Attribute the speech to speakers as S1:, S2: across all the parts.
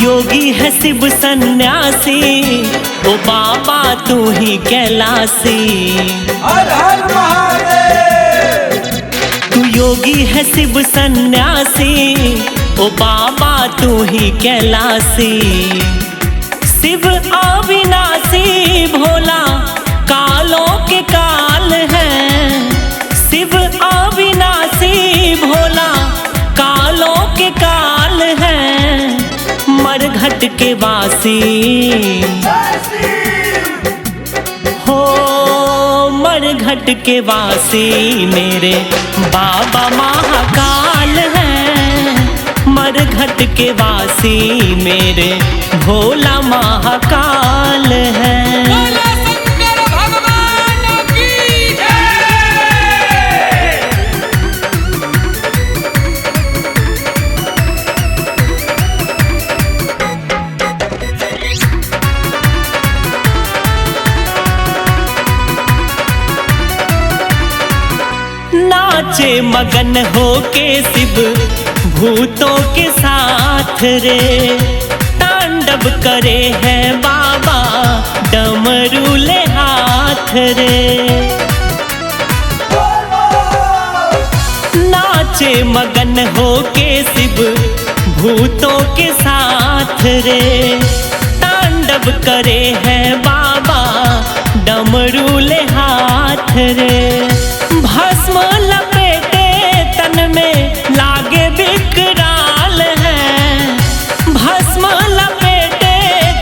S1: योगी है शिव सन्यासी, ओ बाबा तू ही कैलासी।
S2: हर हर महादेव।
S1: तू योगी है शिव सन्यासी, ओ बाबा तू ही कैलासी। शिव अविनाशी भोला कालों के काल है। शिव अविनाशी भोला कालों के काल है। मरघट के वासी हो, मरघट के वासी मेरे बाबा महाकाल हैं। मरघट के वासी मेरे भोला महाकाल हैं। नाचे मगन होके शिव भूतों के साथ रे। तांडव करे हैं बाबा डमरू ले हाथ रे। नाचे मगन होके शिव भूतों के साथ रे। तांडव करे हैं बाबा डमरू ले हाथ रे। भस्म लपेटे तन में लागे विकराल है। भस्म लपेटे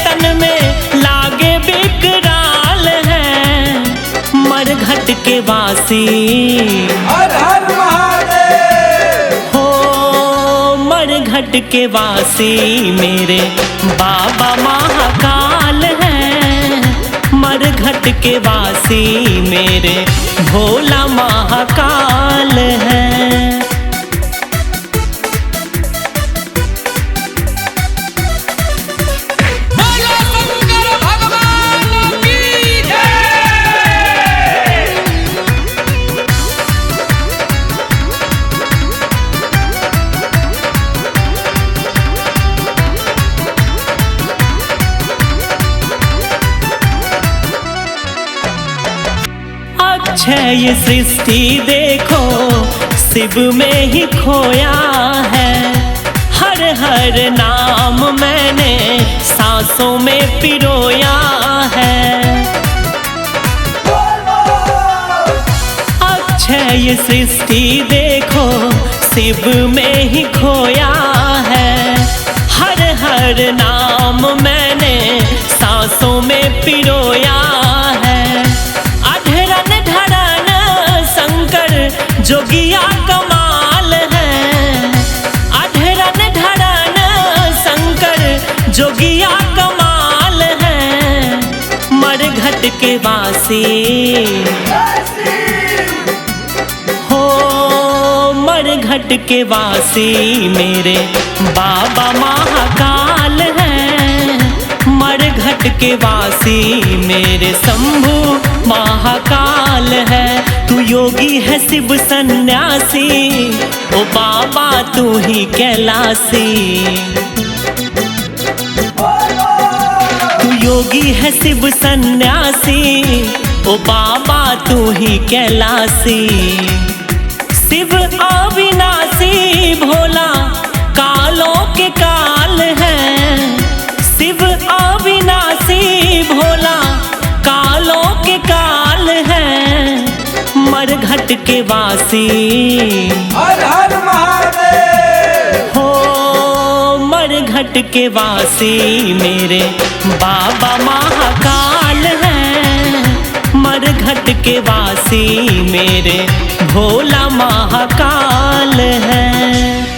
S1: तन में लागे विकराल है। मरघट के वासी
S2: हर हर महादेव।
S1: हो, मरघट के वासी मेरे बाबा महाकाल हैं। मरघट के वासी मेरे भोला महाकाल हैं। अक्षय सृष्टि देखो शिव में ही खोया है। हर हर नाम मैंने सांसों में पिरोया है। अक्षय सृष्टि देखो शिव में ही खोया है। हर हर नाम मैंने सांसों में पिरोया है। जोगिया कमाल है। अधरन धरन शंकर जोगिया कमाल है। मरघट के वासी हो, मरघट के वासी मेरे बाबा महाकाल हैं। मरघट के वासी मेरे शंभु महाकाल है। तू योगी है शिव सन्यासी, ओ बाबा तू ही कैलासी। तू योगी है शिव सन्यासी, ओ बाबा तू ही कैलासी। शिव अविनाशी भोला कालों के काल है। शिव अविनाशी भोला कालों के काल है। मरघट के वासी
S2: हर हर महादेव।
S1: हो, मरघट के वासी मेरे बाबा महाकाल हैं। मरघट के वासी मेरे भोला महाकाल हैं।